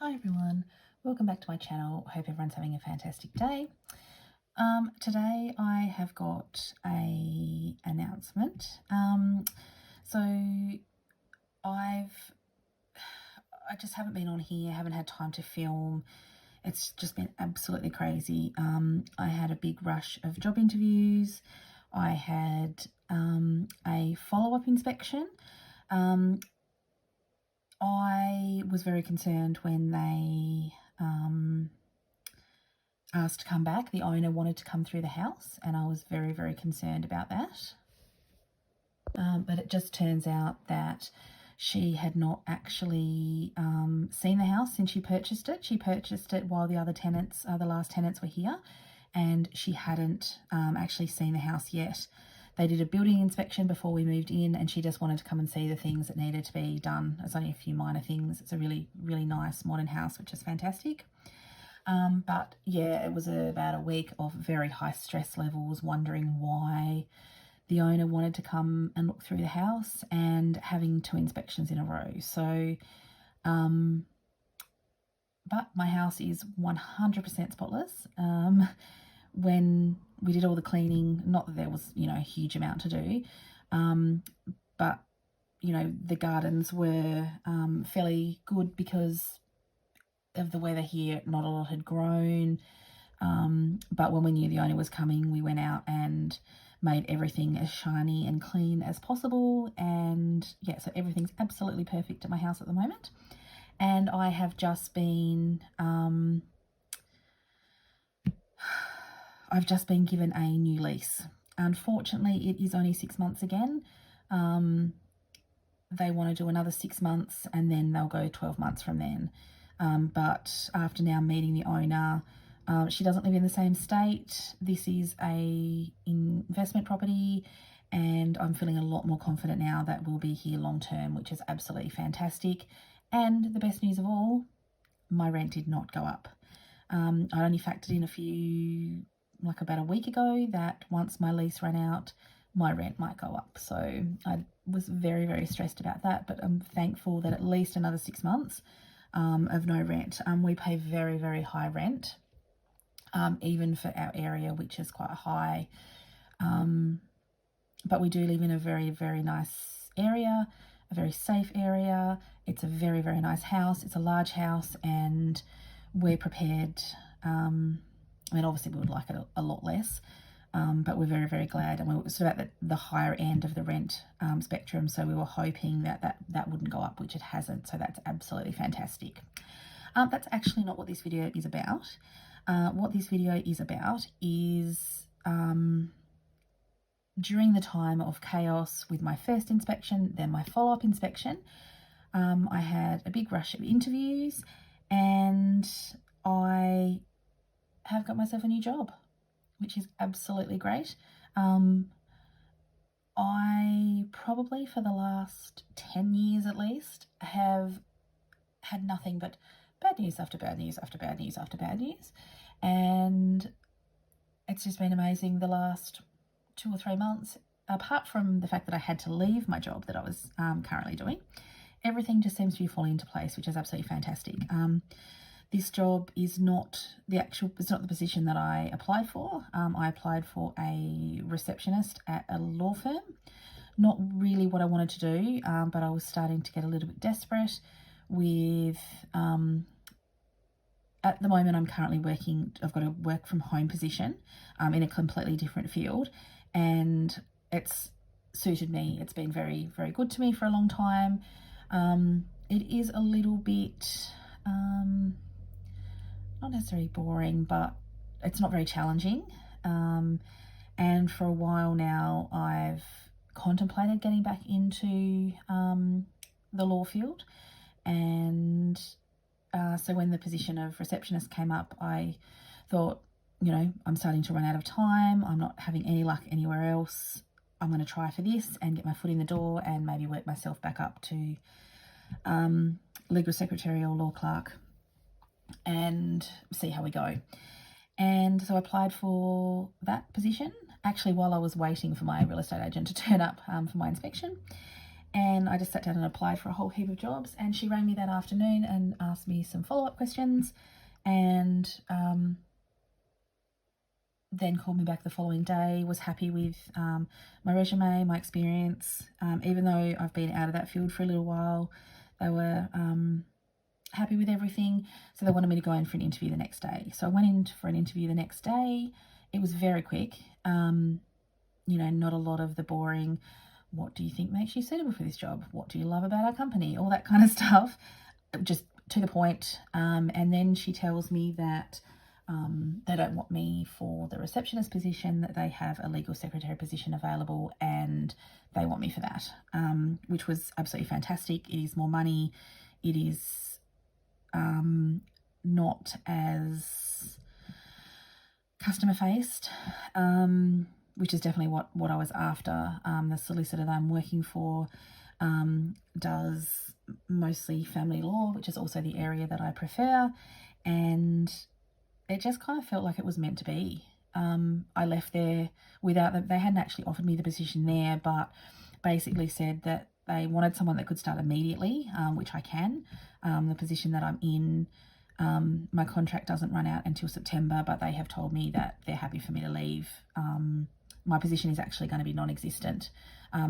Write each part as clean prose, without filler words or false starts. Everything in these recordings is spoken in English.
Hi everyone, welcome back to my channel. Hope everyone's having a fantastic day. Today I have got a announcement. So I just haven't been on here, haven't had time to film. It's just been absolutely crazy. I had a big rush of job interviews. I had a follow-up inspection. I was very concerned when they asked to come back. The owner wanted to come through the house, and I was very, very concerned about that. But it just turns out that she had not actually seen the house since she purchased it. She purchased it while the other tenants, the last tenants, were here, and she hadn't actually seen the house yet. They did a building inspection before we moved in, and she just wanted to come and see the things that needed to be done. It's only a few minor things. It's a really, really nice modern house, which is fantastic. But yeah, it was about a week of very high stress levels, wondering why the owner wanted to come and look through the house and having 2 inspections in a row. So, but my house is 100% spotless. When we did all the cleaning, not that there was, a huge amount to do, but, the gardens were fairly good because of the weather here. Not a lot had grown, but when we knew the owner was coming, we went out and made everything as shiny and clean as possible. And yeah, so everything's absolutely perfect at my house at the moment. And I have just been I've just been given a new lease. Unfortunately, it is only 6 months again. They want to do another 6 months and then they'll go 12 months from then. But after now meeting the owner, she doesn't live in the same state. This is a investment property, and I'm feeling a lot more confident now that we'll be here long term, which is absolutely fantastic. And the best news of all, my rent did not go up. I only factored in about a week ago, that once my lease ran out, my rent might go up. So I was very, very stressed about that, but I'm thankful that at least another 6 months of no rent. We pay very, very high rent, even for our area, which is quite high. But we do live in a very, very nice area, a very safe area. It's a very, very nice house. It's a large house, and we're prepared. Obviously we would like it a lot less, but we're very, very glad, and we're sort of at the higher end of the rent spectrum, so we were hoping that wouldn't go up, which it hasn't, so that's absolutely fantastic. That's actually not what this video is about. What this video is about is during the time of chaos with my first inspection, then my follow-up inspection, I had a big rush of interviews, and I have got myself a new job, which is absolutely great. I probably for the last 10 years at least have had nothing but bad news after bad news after bad news after bad news, and it's just been amazing the last 2 or 3 months. Apart from the fact that I had to leave my job that I was currently doing, everything just seems to be falling into place, which is absolutely fantastic. This job is it's not the position that I applied for. I applied for a receptionist at a law firm. Not really what I wanted to do, but I was starting to get a little bit desperate with, at the moment I'm currently I've got a work from home position in a completely different field, and it's suited me. It's been very, very good to me for a long time. It is a little bit, not necessarily boring, but it's not very challenging. And for a while now, I've contemplated getting back into the law field. And so when the position of receptionist came up, I thought, I'm starting to run out of time. I'm not having any luck anywhere else. I'm going to try for this and get my foot in the door and maybe work myself back up to legal secretary or law clerk and see how we go. And so I applied for that position, actually while I was waiting for my real estate agent to turn up for my inspection. And I just sat down and applied for a whole heap of jobs, and she rang me that afternoon and asked me some follow-up questions, and then called me back the following day, was happy with my resume, my experience. Even though I've been out of that field for a little while, they were happy with everything. So they wanted me to go in for an interview the next day. So I went in for an interview the next day. It was very quick. Not a lot of the boring, what do you think makes you suitable for this job? What do you love about our company? All that kind of stuff. Just to the point. And then she tells me that they don't want me for the receptionist position, that they have a legal secretary position available and they want me for that, which was absolutely fantastic. It is more money. It is not as customer faced, which is definitely what I was after. The solicitor that I'm working for does mostly family law, which is also the area that I prefer, and it just kind of felt like it was meant to be. I left there without them. They hadn't actually offered me the position there, but basically said that they wanted someone that could start immediately, which I can. The position that I'm in, my contract doesn't run out until September, but they have told me that they're happy for me to leave. My position is actually going to be non-existent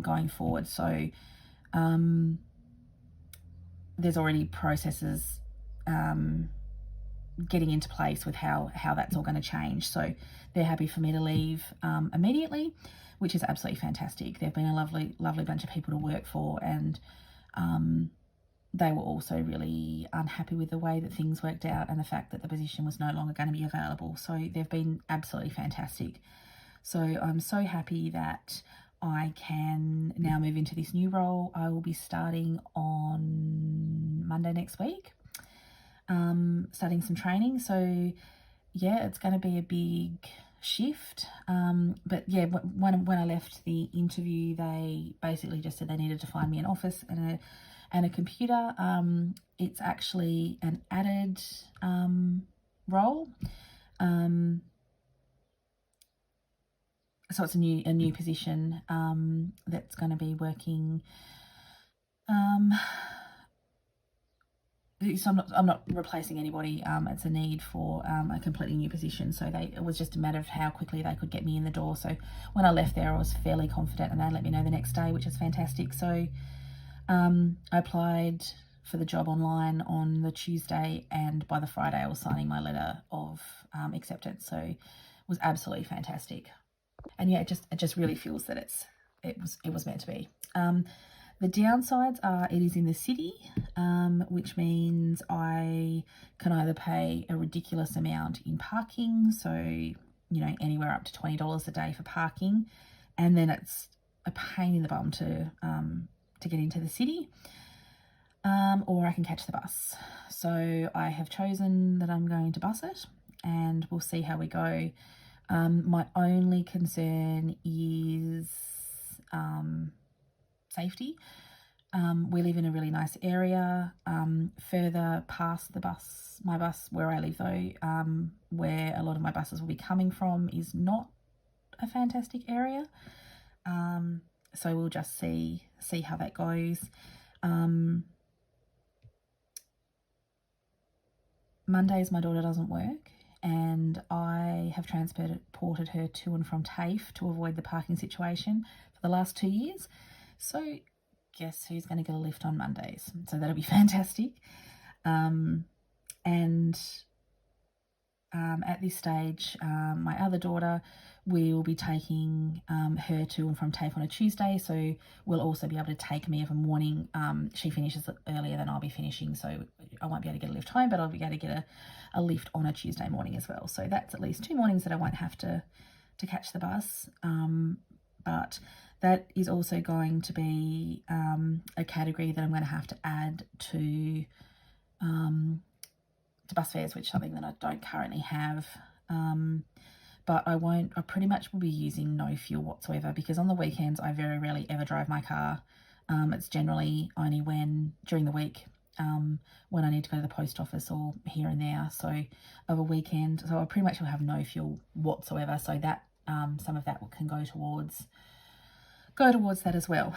going forward. So there's already processes getting into place with how that's all going to change. So they're happy for me to leave immediately, which is absolutely fantastic. They've been a lovely bunch of people to work for, and they were also really unhappy with the way that things worked out and the fact that the position was no longer going to be available. So they've been absolutely fantastic. So I'm so happy that I can now move into this new role. I will be starting on Monday next week. Starting some training. So yeah, it's going to be a big shift. But yeah, when I left the interview, they basically just said they needed to find me an office and a computer. It's actually an added role. So it's a new position that's going to be working. So I'm not replacing anybody. It's a need for a completely new position. So it was just a matter of how quickly they could get me in the door. So when I left there, I was fairly confident, and they let me know the next day, which is fantastic. So I applied for the job online on the Tuesday, and by the Friday I was signing my letter of acceptance. So it was absolutely fantastic. And yeah, it just really feels that it was meant to be. The downsides are it is in the city, which means I can either pay a ridiculous amount in parking, so anywhere up to $20 a day for parking, and then it's a pain in the bum to get into the city, or I can catch the bus. So I have chosen that I'm going to bus it, and we'll see how we go. My only concern is safety. We live in a really nice area. Further past my bus where I live though, where a lot of my buses will be coming from, is not a fantastic area. So we'll just see how that goes. Mondays my daughter doesn't work, and I have transported her to and from TAFE to avoid the parking situation for the last 2 years. So guess who's going to get a lift on Mondays? So that'll be fantastic. At this stage, my other daughter, we will be taking her to and from TAFE on a Tuesday, so we'll also be able to take me of a morning. She finishes earlier than I'll be finishing, so I won't be able to get a lift home, but I'll be able to get a lift on a Tuesday morning as well. So that's at least 2 mornings that I won't have to catch the bus. But that is also going to be a category that I'm going to have to add to bus fares, which is something that I don't currently have. But I pretty much will be using no fuel whatsoever, because on the weekends I very rarely ever drive my car. It's generally only during the week, when I need to go to the post office or here and there. So over a weekend, so I pretty much will have no fuel whatsoever. So that some of that can go towards go towards that as well.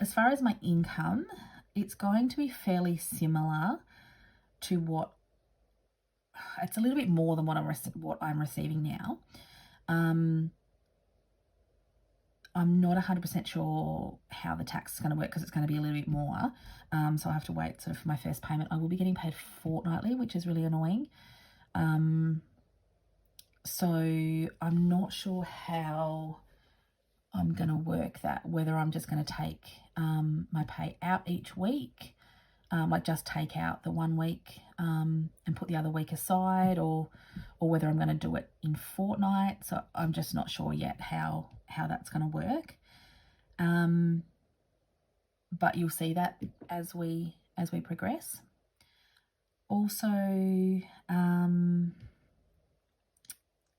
As far as my income, it's going to be fairly similar to what, it's a little bit more than what I'm receiving now. I'm not 100% sure how the tax is going to work because it's going to be a little bit more. So I have to wait sort of for my first payment. I will be getting paid fortnightly, which is really annoying. So I'm not sure how I'm going to work that, whether I'm just going to take my pay out each week, like just take out the 1 week and put the other week aside, or whether I'm going to do it in fortnight. So I'm just not sure yet how that's going to work. But you'll see that as we progress. Also,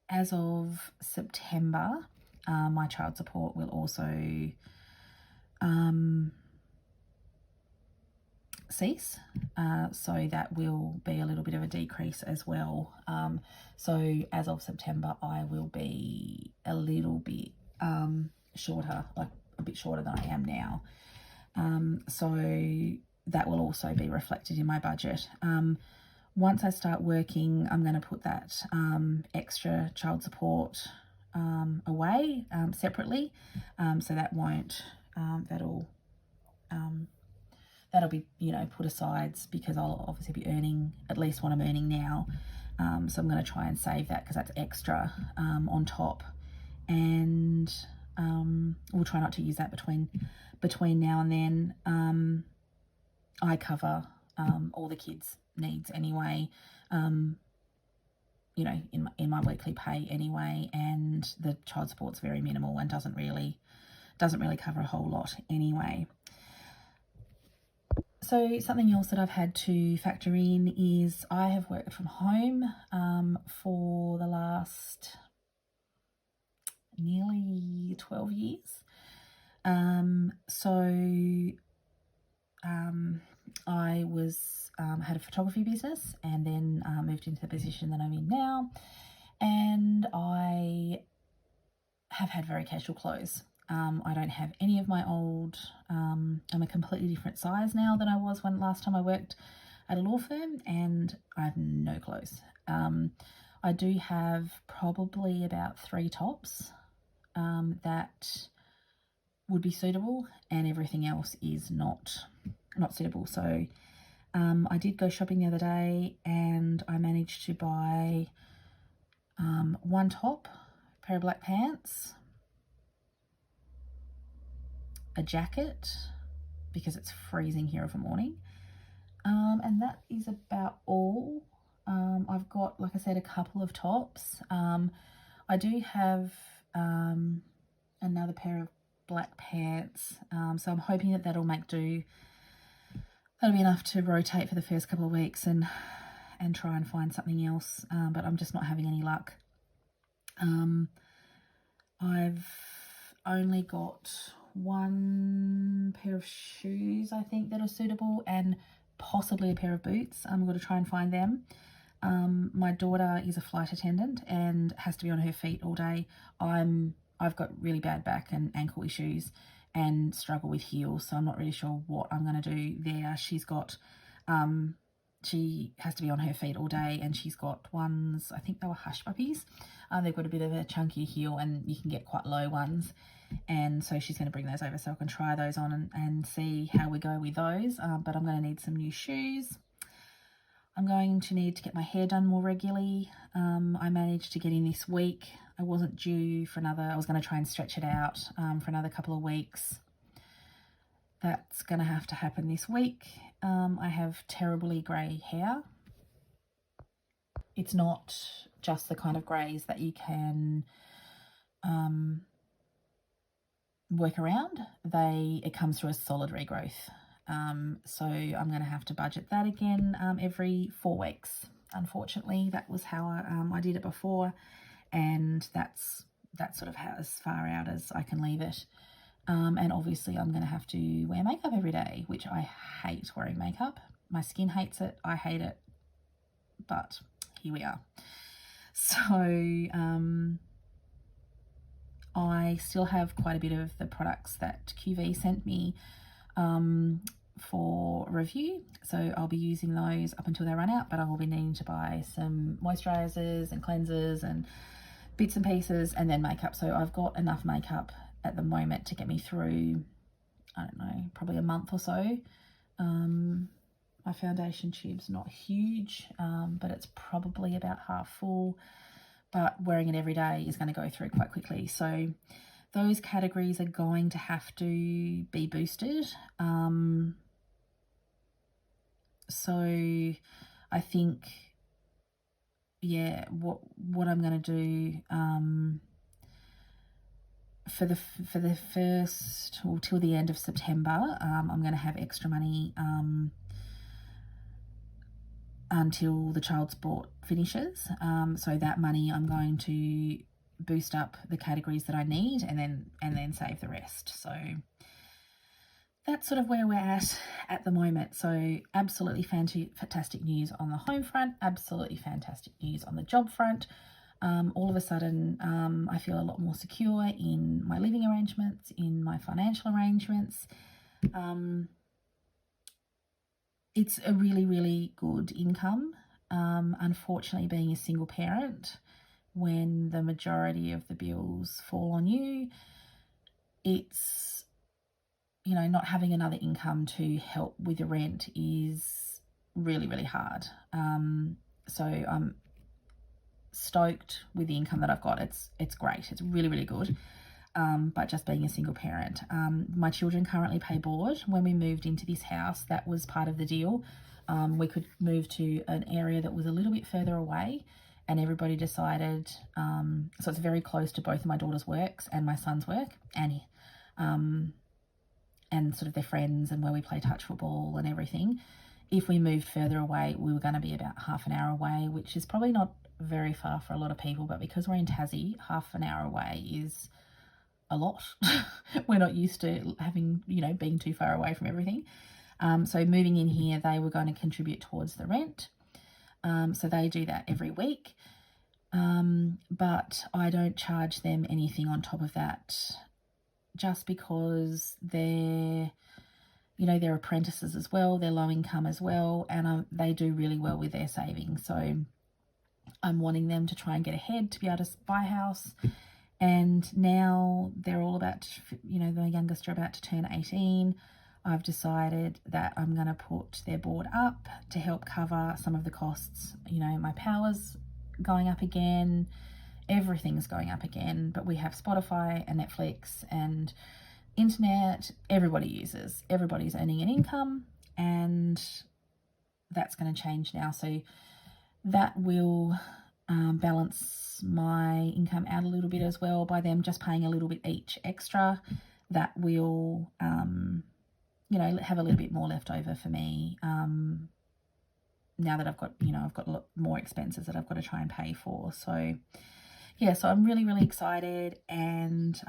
as of September, my child support will also cease, so that will be a little bit of a decrease as well. So as of September, I will be a little bit shorter, like a bit shorter than I am now. So that will also be reflected in my budget. Once I start working, I'm going to put that extra child support away separately, so that won't, that'll be, put aside, because I'll obviously be earning at least what I'm earning now. So I'm going to try and save that because that's extra on top, and we'll try not to use that between now and then. I cover all the kids' needs anyway, in my weekly pay anyway, and the child support's very minimal and doesn't really cover a whole lot anyway. So something else that I've had to factor in is I have worked from home for the last nearly 12 years. I had a photography business, and then moved into the position that I'm in now, and I have had very casual clothes. I don't have any of my old, I'm a completely different size now than I was when last time I worked at a law firm, and I have no clothes. I do have probably about 3 tops that would be suitable, and everything else is not suitable. So I did go shopping the other day, and I managed to buy 1 top, a pair of black pants, a jacket because it's freezing here of a morning, and that is about all. I've got, like I said, a couple of tops. I do have another pair of black pants, so I'm hoping that that'll make do. That'll be enough to rotate for the first couple of weeks and try and find something else, but I'm just not having any luck. I've only got 1 pair of shoes, I think, that are suitable, and possibly a pair of boots. I'm going to try and find them. My daughter is a flight attendant and has to be on her feet all day. I've got really bad back and ankle issues and struggle with heels, so I'm not really sure what I'm going to do there. She's got, she has to be on her feet all day, and she's got ones, I think they were hush puppies. They've got a bit of a chunky heel, and you can get quite low ones, and so she's going to bring those over so I can try those on and see how we go with those. But I'm going to need some new shoes. I'm going to need to get my hair done more regularly. I managed to get in this week. I wasn't due for another, I was going to try and stretch it out for another couple of weeks. That's going to have to happen this week. I have terribly grey hair. It's not just the kind of greys that you can work around. It comes through a solid regrowth. So I'm going to have to budget that again every 4 weeks. Unfortunately, that was how I did it before, and that's sort of as far out as I can leave it. And obviously I'm going to have to wear makeup every day, which I hate wearing makeup. My skin hates it, I hate it, but here we are. So I still have quite a bit of the products that QV sent me for review, so I'll be using those up until they run out, but I will be needing to buy some moisturizers and cleansers and bits and pieces, and then makeup. So I've got enough makeup at the moment to get me through, I don't know, probably a month or so. My foundation tube's not huge, but it's probably about half full, but wearing it every day is going to go through quite quickly. So those categories are going to have to be boosted. So I think, yeah, what I'm going to do for the first, or till the end of September, I'm going to have extra money until the child sport finishes. So that money I'm going to boost up the categories that I need, and then save the rest. So that's sort of where we're at the moment. So absolutely fantastic news on the home front, absolutely fantastic news on the job front. All of a sudden, I feel a lot more secure in my living arrangements, in my financial arrangements. It's a really, really good income. Unfortunately, being a single parent, when the majority of the bills fall on you, it's, you know, not having another income to help with the rent is really, really hard. So I'm stoked with the income that I've got. It's great. It's really, really good. But just being a single parent, my children currently pay board. When we moved into this house, that was part of the deal. We could move to an area that was a little bit further away, and everybody decided, so it's very close to both of my daughter's works and my son's work, and sort of their friends, and where we play touch football and everything. If we moved further away, we were going to be about half an hour away, which is probably not very far for a lot of people, but because we're in Tassie, half an hour away is a lot. We're not used to having, you know, being too far away from everything. So moving in here, they were going to contribute towards the rent. So they do that every week. But I don't charge them anything on top of that, just because they're, you know, they're apprentices as well. They're low income as well, and they do really well with their savings. So I'm wanting them to try and get ahead to be able to buy a house. And now they're all about to, you know, the youngest are about to turn 18. I've decided that I'm going to put their board up to help cover some of the costs. You know, my power's going up again, everything's going up again, but we have Spotify and Netflix and internet. Everybody's earning an income, and that's going to change now. So that will balance my income out a little bit as well, by them just paying a little bit each extra. That will, you know, have a little bit more left over for me, now that I've got, you know, I've got a lot more expenses that I've got to try and pay for. So yeah, so I'm really, really excited, and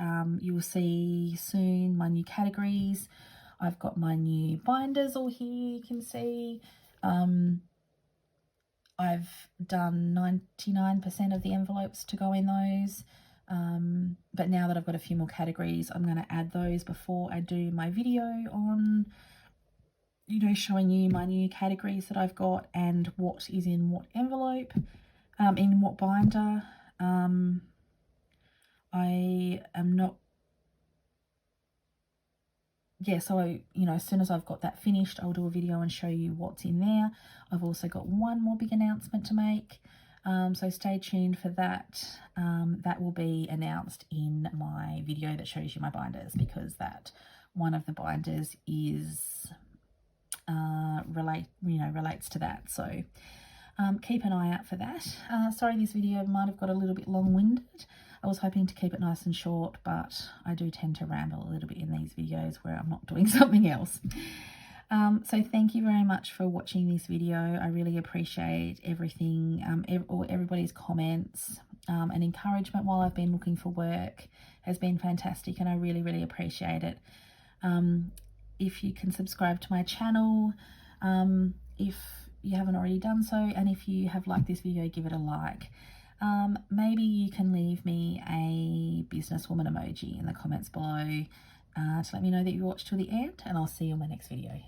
you'll see soon my new categories. I've got my new binders all here, you can see. I've done 99% of the envelopes to go in those, but now that I've got a few more categories, I'm going to add those before I do my video on, you know, showing you my new categories that I've got and what is in what envelope, in what binder. I am not, yeah, so, you know, as soon as I've got that finished, I'll do a video and show you what's in there. I've also got one more big announcement to make, so stay tuned for that. That will be announced in my video that shows you my binders, because that one of the binders is relates to that. So keep an eye out for that. Sorry, this video might have got a little bit long-winded. I was hoping to keep it nice and short, but I do tend to ramble a little bit in these videos where I'm not doing something else. So thank you very much for watching this video. I really appreciate everything, everybody's comments and encouragement while I've been looking for work has been fantastic, and I really, really appreciate it. If you can subscribe to my channel, if you haven't already done so, and if you have liked this video, give it a like. maybe you can leave me a businesswoman emoji in the comments below to let me know that you watched till the end, and I'll see you in my next video.